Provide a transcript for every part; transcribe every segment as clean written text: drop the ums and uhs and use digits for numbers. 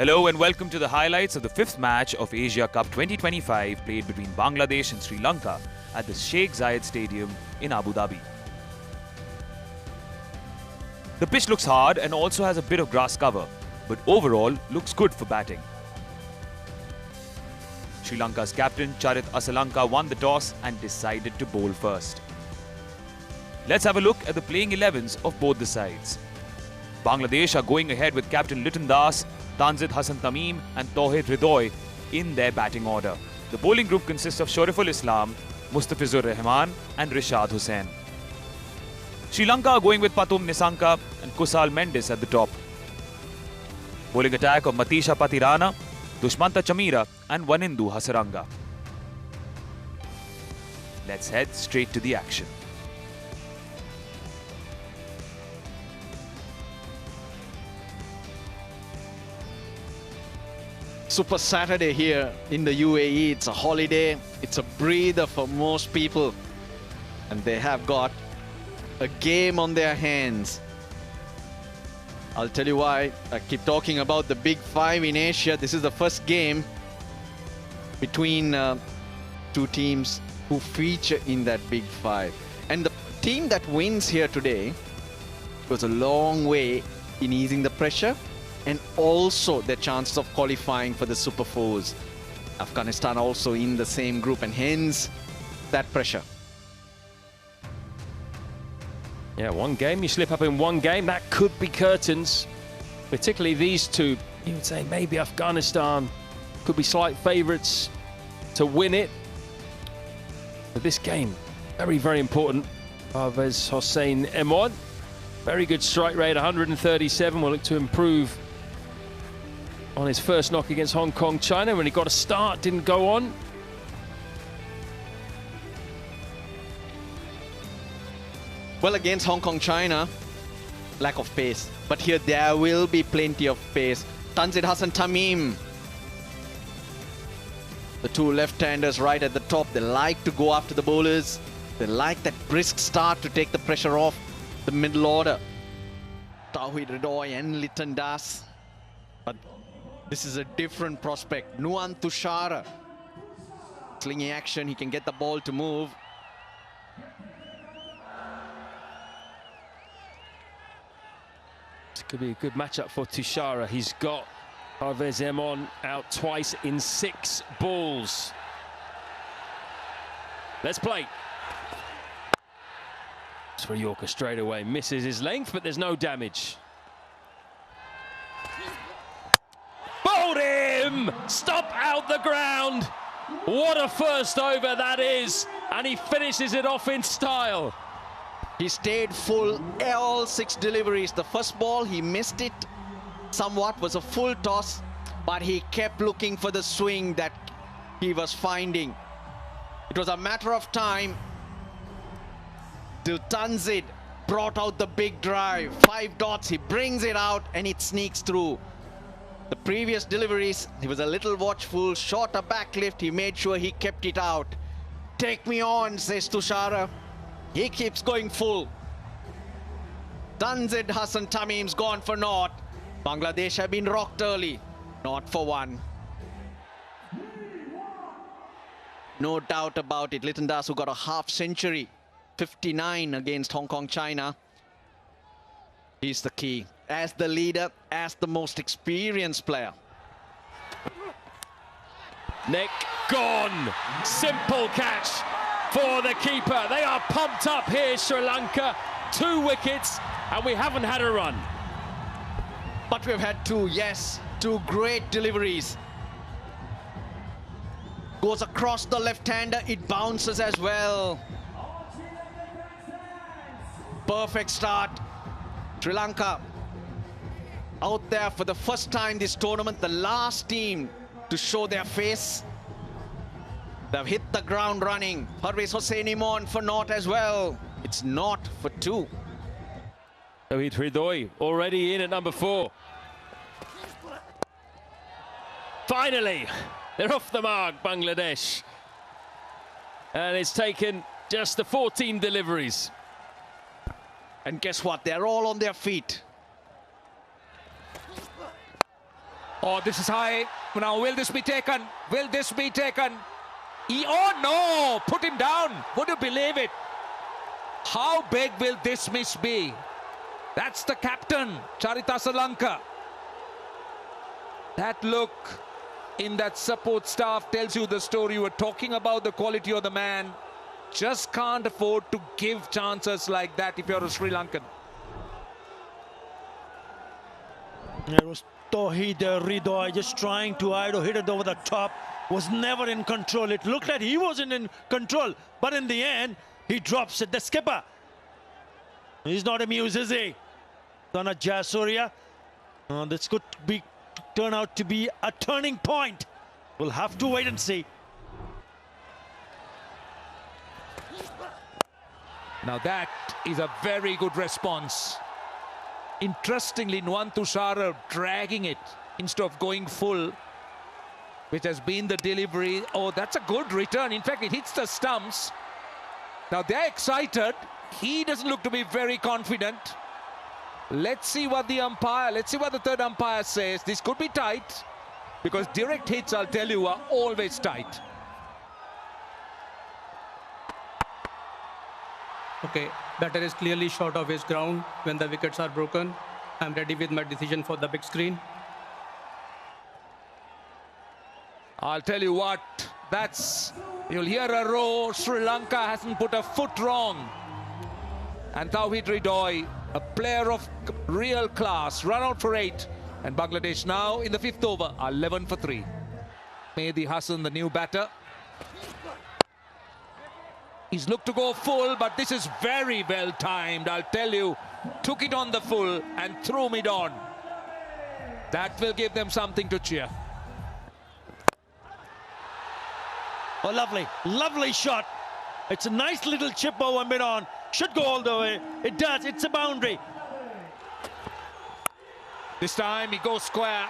Hello and welcome to the highlights of the fifth match of Asia Cup 2025 played between Bangladesh and Sri Lanka at the Sheikh Zayed Stadium in Abu Dhabi. The pitch looks hard and also has a bit of grass cover, but overall looks good for batting. Sri Lanka's captain Charit Asalanka won the toss and decided to bowl first. Let's have a look at the playing 11s of both the sides. Bangladesh are going ahead with captain Liton Das, Tanzid Hassan Tamim and Tauhid Hridoy in their batting order. The bowling group consists of Shoriful Islam, Mustafizur Rahman and Rishad Hussain. Sri Lanka are going with Patum Nissanka and Kusal Mendis at the top. Bowling attack of Matisha Patirana, Dushmanta Chamira and Wanindu Hasaranga. Let's head straight to the action. Super Saturday here in the UAE. It's a holiday. It's a breather for most people. And they have got a game on their hands. I'll tell you why. I keep talking about the Big Five in Asia. This is the first game between two teams who feature in that Big Five. And the team that wins here today goes a long way in easing the pressure and also their chances of qualifying for the Super Fours. Afghanistan also in the same group and hence that pressure. Yeah, one game, you slip up in one game, that could be curtains. Particularly these two, you would say maybe Afghanistan could be slight favourites to win it. But this game, very, very important. Parvez Hossain Emon, very good strike rate, 137, will look to improve on his first knock against Hong Kong, China, when he got a start, didn't go on. Well, against Hong Kong, China, lack of pace. But here there will be plenty of pace. Tanzid Hassan Tamim. The two left-handers right at the top. They like to go after the bowlers. They like that brisk start to take the pressure off the middle order. Tauhid Hridoy and Liton Das. But this is a different prospect. Nuan Tushara. Slinging action, he can get the ball to move. This could be a good matchup for Tushara. He's got Parvez Emon out twice in 6 balls. Let's play. Sri Yorker straight away misses his length, but there's no damage. Bowled him! Stop out the ground! What a first over that is! And he finishes it off in style. He stayed full all 6 deliveries. The first ball, he missed it somewhat, was a full toss, but he kept looking for the swing that he was finding. It was a matter of time till Tanzid brought out the big drive. 5 dots, he brings it out and it sneaks through. The previous deliveries, he was a little watchful, short a back lift, he made sure he kept it out. Take me on, says Tushara. He keeps going full. Tanzid Hassan Tamim's gone for naught. Bangladesh have been rocked early, not for 1. No doubt about it. Liton Das, who got a half century, 59 against Hong Kong, China. He's the key. As the leader, as the most experienced player. Neck gone. Simple catch for the keeper. They are pumped up here, Sri Lanka. 2 wickets, and we haven't had a run. But we've had 2, yes. 2 great deliveries. Goes across the left-hander, it bounces as well. Perfect start. Sri Lanka out there for the first time this tournament, the last team to show their face. They've hit the ground running. Parvez Hossain Emon for naught as well. It's naught for 2. Tauhid Hridoy already in at number 4. Finally, they're off the mark, Bangladesh. And it's taken just the 14 deliveries. And guess what? They're all on their feet. Oh, this is high. Now, will this be taken? Will this be taken? Oh, no! Put him down. Would you believe it? How big will this miss be? That's the captain, Charita Sri Lanka. That look in that support staff tells you the story. You were talking about the quality of the man. Just can't afford to give chances like that if you're a Sri Lankan. It was Tauhid Ridoy just trying to hit it over the top. Was never in control. It looked like he wasn't in control, but in the end, he drops it. The skipper, he's not amused, is he? Donna Jayasuriya. This could turn out to be a turning point. We'll have to wait and see. Now that is a very good response. Interestingly, Nuwan Tushara dragging it instead of going full, which has been the delivery. Oh, that's a good return. In fact, it hits the stumps. Now they're excited. He doesn't look to be very confident. Let's see what the third umpire says. This could be tight, because direct hits, I'll tell you, are always tight. Okay, batter is clearly short of his ground when the wickets are broken. I'm ready with my decision for the big screen. I'll tell you what, you'll hear a roar. Sri Lanka hasn't put a foot wrong. And Tauhid Ridoy, a player of real class, run out for 8. And Bangladesh now in the 5th over are 11 for 3. Mehdi Hassan, the new batter. He's looked to go full, but this is very well timed, I'll tell you. Took it on the full and threw it on. That will give them something to cheer. Oh, lovely, lovely shot. It's a nice little chip over mid-on. Should go all the way. It does, it's a boundary. This time he goes square.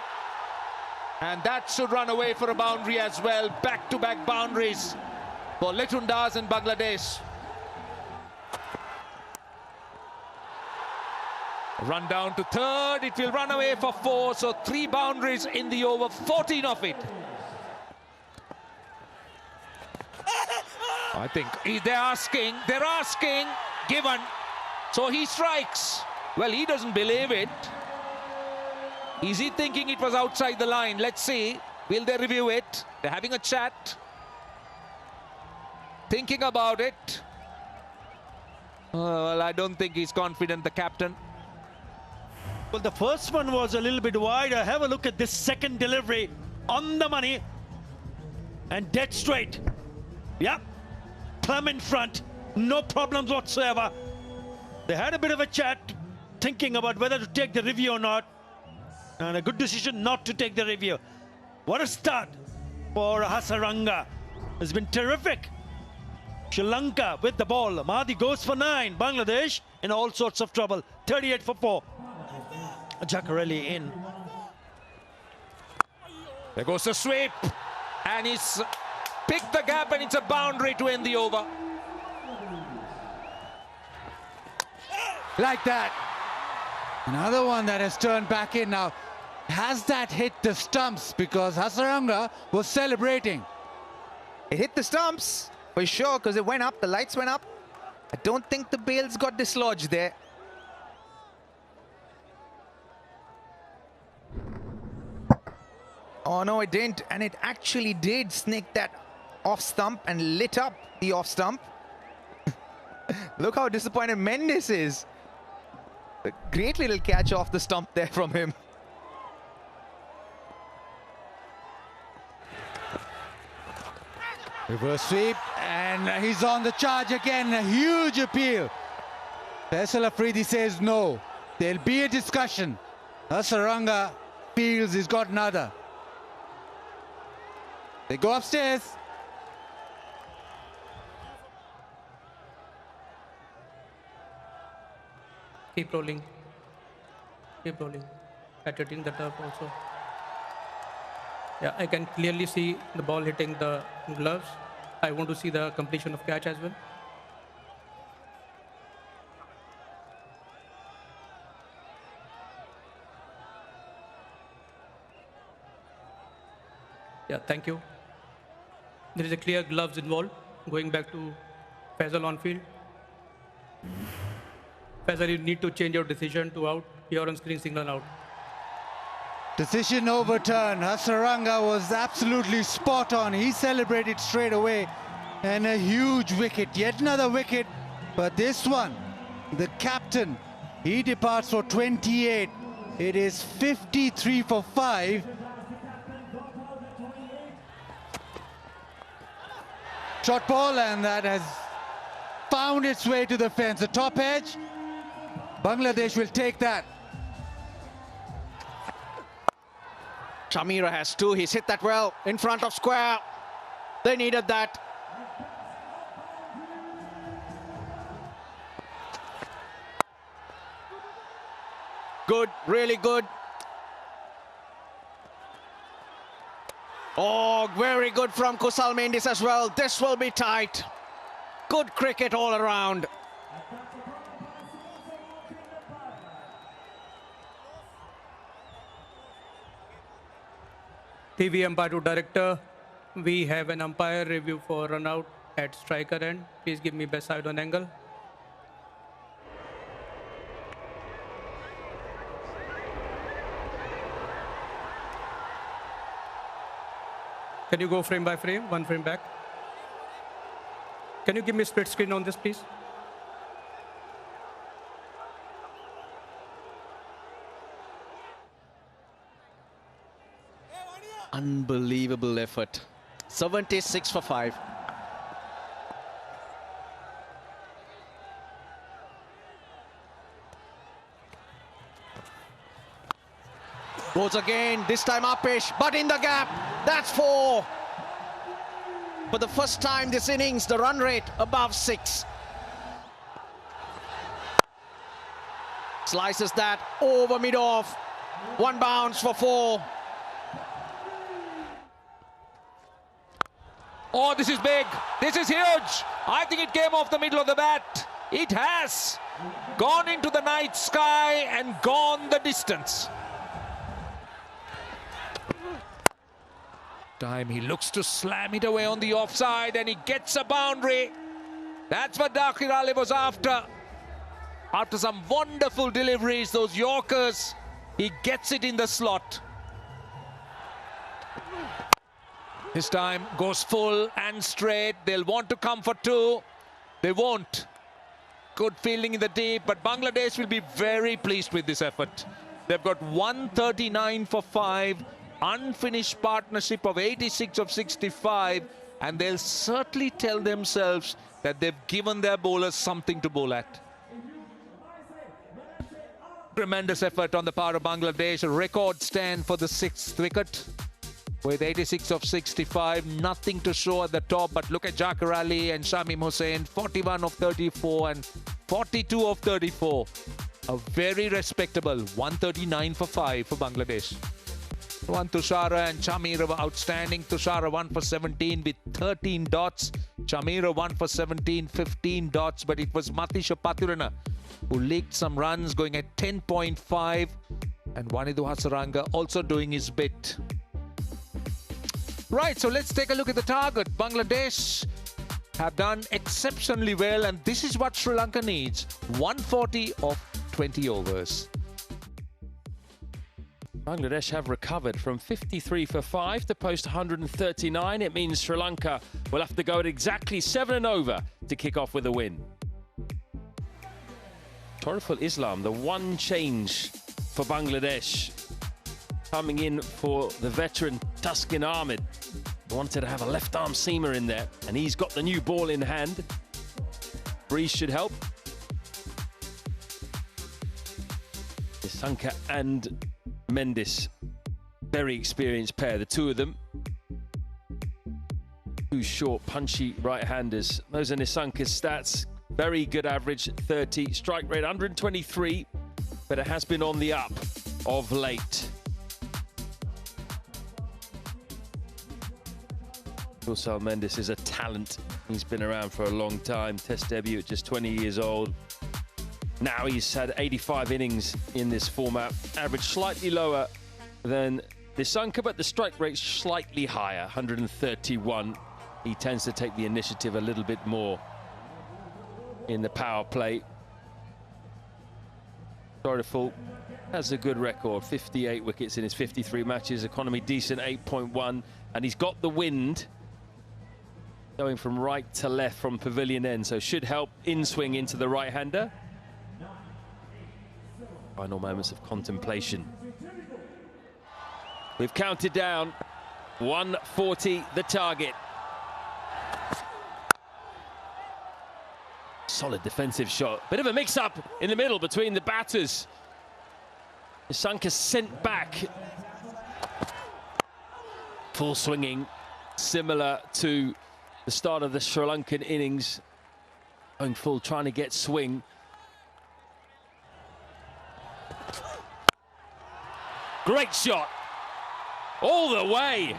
And that should run away for a boundary as well. Back-to-back boundaries for Letundas and Bangladesh. Run down to third. It will run away for 4. So 3 boundaries in the over, 14 of it. I think they're asking, given. So he strikes. Well, he doesn't believe it. Is he thinking it was outside the line? Let's see. Will they review it? They're having a chat. Thinking about it. Well, I don't think he's confident, the captain. Well, the first one was a little bit wider. Have a look at this second delivery. On the money. And dead straight. Yep. Plumb in front. No problems whatsoever. They had a bit of a chat, thinking about whether to take the review or not. And a good decision not to take the review. What a start for Hasaranga. It's been terrific. Sri Lanka with the ball. Mahdi goes for 9. Bangladesh in all sorts of trouble. 38 for 4. Jaccarelli in. There goes the sweep. And he's picked the gap, and it's a boundary to end the over. Like that. Another one that has turned back in now. Has that hit the stumps? Because Hasaranga was celebrating. It hit the stumps for sure, because it went up, the lights went up. I don't think the bails got dislodged there. Oh no, it didn't, and it actually did snake that off stump and lit up the off stump. Look how disappointed Mendes is. A great little catch off the stump there from him. Reverse sweep, and he's on the charge again. A huge appeal. Faisal Afridi says no. There'll be a discussion. Hasaranga feels he's got another. They go upstairs. Keep rolling. Keep rolling. Hitting the turf also. Yeah, I can clearly see the ball hitting the gloves. I want to see the completion of catch as well. Yeah, thank you. There is a clear gloves involved. Going back to Faisal on field. Faisal, you need to change your decision to out. Your on-screen signal out. Decision overturned. Hasaranga was absolutely spot on. He celebrated straight away. And a huge wicket. Yet another wicket. But this one, the captain, he departs for 28. It is 53 for 5. Short ball, and that has found its way to the fence. The top edge. Bangladesh will take that. Chamira has 2. He's hit that well in front of square. They needed that. Good, really good. Oh, very good from Kusal Mendis as well. This will be tight. Good cricket all around. TV umpire to director. We have an umpire review for run out at striker end. Please give me best side on angle. Can you go frame by frame, one frame back? Can you give me split screen on this, please? Unbelievable effort. 76 for 5. Goes again, this time upish, but in the gap. That's 4. For the first time this innings, the run rate above 6. Slices that over mid-off. 1 bounce for 4. Oh, this is big. This is huge. I think it came off the middle of the bat. It has gone into the night sky and gone the distance. Time he looks to slam it away on the offside and he gets a boundary. That's what Dakir Ali was after. After some wonderful deliveries, those Yorkers, he gets it in the slot. This time goes full and straight. They'll want to come for 2. They won't. Good fielding in the deep, but Bangladesh will be very pleased with this effort. They've got 139 for 5, unfinished partnership of 86 of 65, and they'll certainly tell themselves that they've given their bowlers something to bowl at. Tremendous effort on the part of Bangladesh. A record stand for the 6th wicket. With 86 of 65, nothing to show at the top, but look at Dakir Ali and Shamim Hussain, 41 of 34 and 42 of 34. A very respectable 139 for 5 for Bangladesh. Tushara and Chamira were outstanding. Tushara 1 for 17 with 13 dots. Chamira 1 for 17, 15 dots, but it was Matisha Pathurana who leaked some runs, going at 10.5, and Wanidu Hasaranga also doing his bit. Right, so let's take a look at the target. Bangladesh have done exceptionally well, and this is what Sri Lanka needs. 140 of 20 overs. Bangladesh have recovered from 53 for 5 to post 139. It means Sri Lanka will have to go at exactly 7 and over to kick off with a win. Toriful Islam, the one change for Bangladesh. Coming in for the veteran Tuskin Ahmed. Wanted to have a left-arm seamer in there, and he's got the new ball in hand. Breeze should help. Nissanka and Mendis, very experienced pair, the two of them. Two short, punchy right-handers. Those are Nissanka's stats. Very good average, 30. Strike rate, 123, but it has been on the up of late. Kusal Mendis is a talent. He's been around for a long time. Test debut at just 20 years old. Now he's had 85 innings in this format. Average slightly lower than Nissanka, but the strike rate's slightly higher, 131. He tends to take the initiative a little bit more in the power play. Sorrowful has a good record, 58 wickets in his 53 matches, economy decent, 8.1, and he's got the wind going from right to left from pavilion end, so should help in swing into the right-hander. Final moments of contemplation. We've counted down, 140 the target. Solid defensive shot. Bit of a mix-up in the middle between the batters. Nissanka sent back. Full swinging, similar to the start of the Sri Lankan innings. Going full, trying to get swing. Great shot. All the way.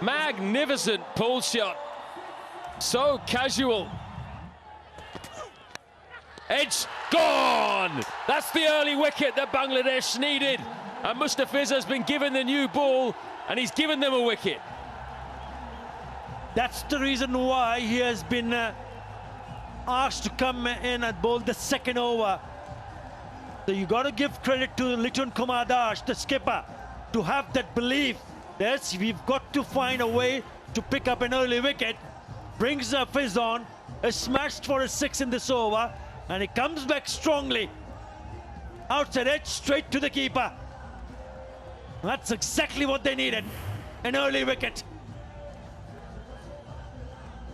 Magnificent pull shot. So casual. Edge gone. That's the early wicket that Bangladesh needed. And Mustafiz has been given the new ball, and he's given them a wicket. That's the reason why he has been asked to come in and bowl the second over. So you got to give credit to Litun Kumar Das, the skipper, to have that belief. Yes, we've got to find a way to pick up an early wicket. Brings the fizz on, is smashed for a 6 in this over, and he comes back strongly. Outside edge, straight to the keeper. That's exactly what they needed, an early wicket.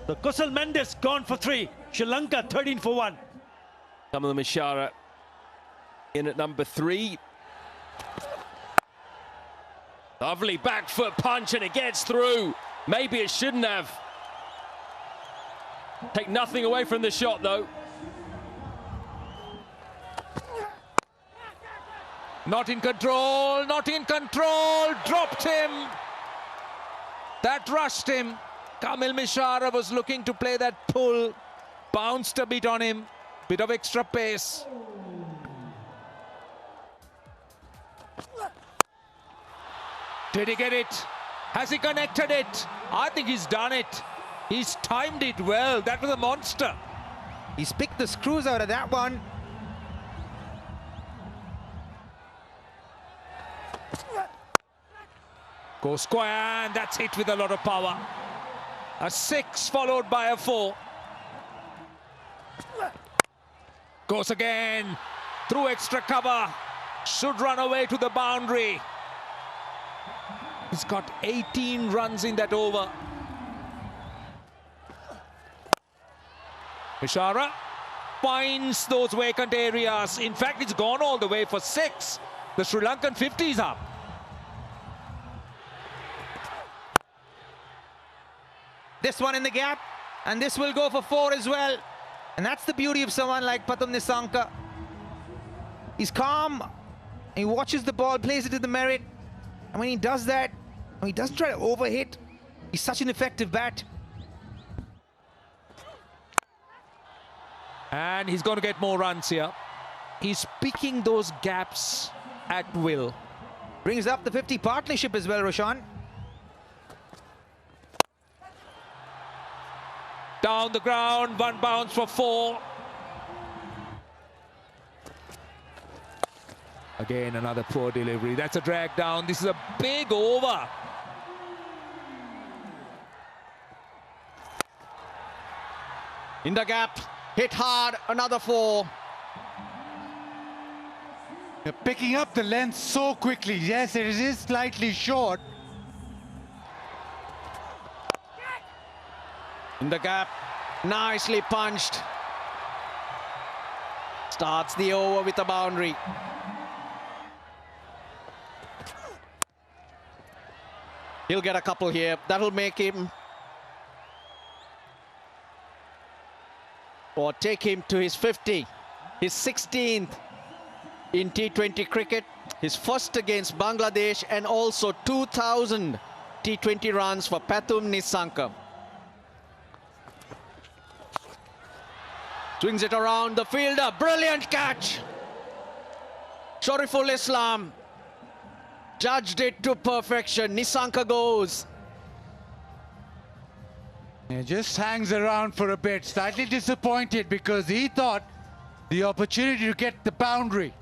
The Kusal Mendes gone for 3. Sri Lanka 13 for 1. Kamal Mishara in at number 3. Lovely back foot punch, and it gets through. Maybe it shouldn't have. Take nothing away from the shot, though. Not in control, not in control. Dropped him. That rushed him. Kamil Mishara was looking to play that pull. Bounced a bit on him. Bit of extra pace. Did he get it? Has he connected it? I think he's done it. He's timed it well. That was a monster. He's picked the screws out of that one. Goes square, and that's hit with a lot of power. A 6 followed by a 4. Goes again. Through extra cover. Should run away to the boundary. He's got 18 runs in that over. Mishara finds those vacant areas. In fact, it's gone all the way for 6. The Sri Lankan 50 is up. This one in the gap, and this will go for 4 as well. And that's the beauty of someone like Pathum Nissanka. He's calm, he watches the ball, plays it to the merit. And when he does that, when he doesn't try to overhit, he's such an effective bat. And he's going to get more runs here. He's picking those gaps at will. Brings up the 50 partnership as well, Roshan. Down the ground, 1 bounce for 4. Again, another poor delivery. That's a drag down. This is a big over. In the gap, hit hard, another 4. They're picking up the length so quickly. Yes, it is slightly short. In the gap, nicely punched. Starts the over with a boundary. He'll get a couple here. That'll make him, or take him to his 50. His 16th in T20 cricket. His first against Bangladesh, and also 2,000 T20 runs for Pathum Nissanka. Swings it around the fielder. Brilliant catch. Shariful Islam judged it to perfection. Nissanka goes. He just hangs around for a bit, slightly disappointed because he thought the opportunity to get the boundary.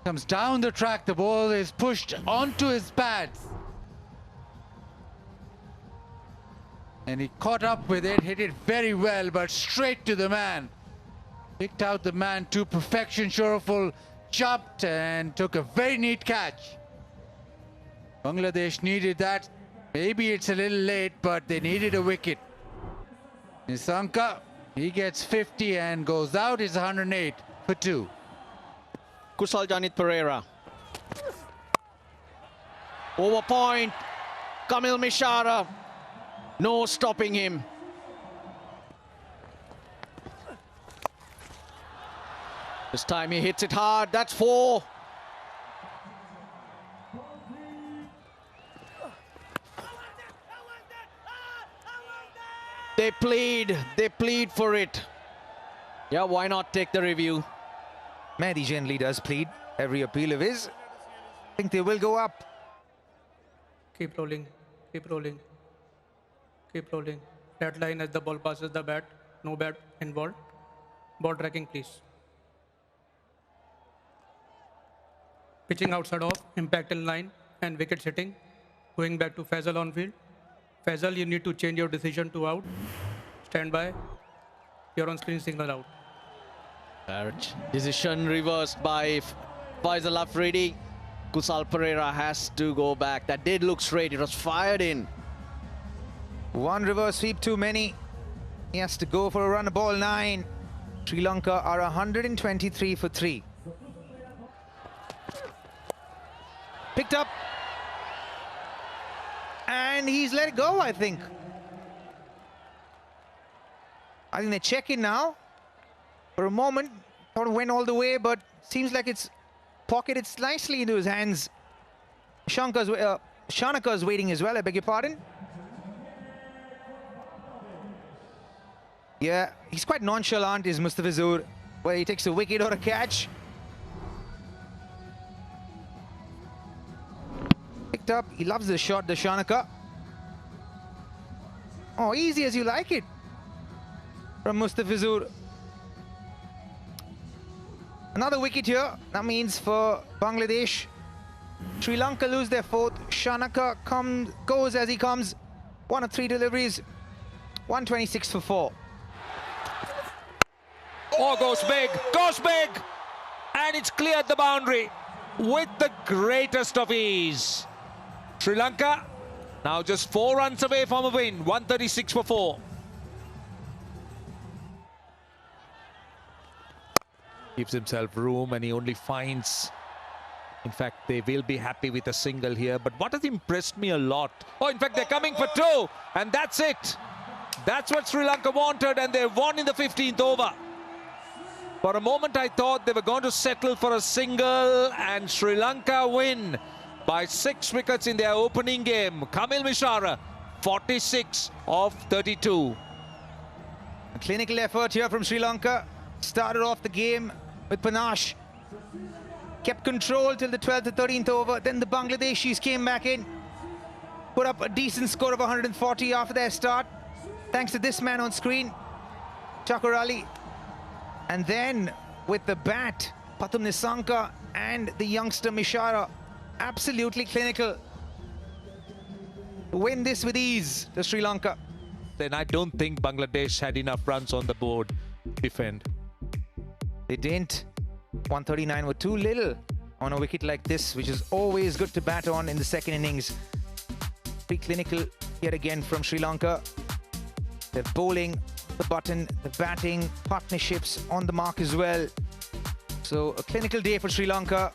Comes down the track, the ball is pushed onto his pads. And he caught up with it, hit it very well, but straight to the man. Picked out the man to perfection. Shoreful jumped and took a very neat catch. Bangladesh needed that. Maybe it's a little late, but they needed a wicket. Nissanka, he gets 50 and goes out. It's 108 for 2. Kusal Janit Pereira. Over point. Kamil Mishara. No stopping him. This time he hits it hard. That's 4. They plead for it. Yeah, why not take the review? Mehdi generally does plead every appeal of his. I think they will go up. Keep rolling, keep rolling, keep rolling. Flat line as the ball passes the bat. No bat involved. Ball tracking, please. Pitching outside off, impact in line, and wicket hitting. Going back to Faisal on field. Faisal, you need to change your decision to out. Stand by. Your on-screen signal out. Decision reversed by Faisal Afridi. Kusal Pereira has to go back. That did look straight. It was fired in. One reverse sweep too many. He has to go for a run, ball 9. Sri Lanka are 123 for 3. Picked up. And he's let it go, I think. I think they're checking now. For a moment, thought it went all the way, but seems like it's pocketed nicely into his hands. Shanaka's waiting as well, I beg your pardon. Yeah, he's quite nonchalant, is Mustafizur, where he takes a wicket or a catch. Picked up, he loves the shot, the Shanaka. Oh, easy as you like it from Mustafizur. Another wicket here. That means for Bangladesh, Sri Lanka lose their 4th. Shanaka goes as he comes. 1 of 3 deliveries. 126 for 4. Oh, goes big, and it's cleared the boundary with the greatest of ease. Sri Lanka now just 4 runs away from a win, 136 for 4. Gives himself room and he only finds, in fact, they will be happy with a single here. But what has impressed me a lot, oh, in fact, they're coming for 2, and that's it. That's what Sri Lanka wanted, and they won in the 15th over. For a moment, I thought they were going to settle for a single, and Sri Lanka win by 6 wickets in their opening game. Kamil Mishara, 46 of 32. A clinical effort here from Sri Lanka. Started off the game with panache. Kept control till the 12th to 13th over. Then the Bangladeshis came back in. Put up a decent score of 140 after their start. Thanks to this man on screen, Chakar Ali. And then with the bat, Pathum Nissanka and the youngster Mishara, absolutely clinical. Win this with ease to Sri Lanka. Then I don't think Bangladesh had enough runs on the board to defend. They didn't. 139 were too little on a wicket like this, which is always good to bat on in the second innings. Pretty clinical yet again from Sri Lanka. They're bowling the button, the batting, partnerships on the mark as well. So a clinical day for Sri Lanka.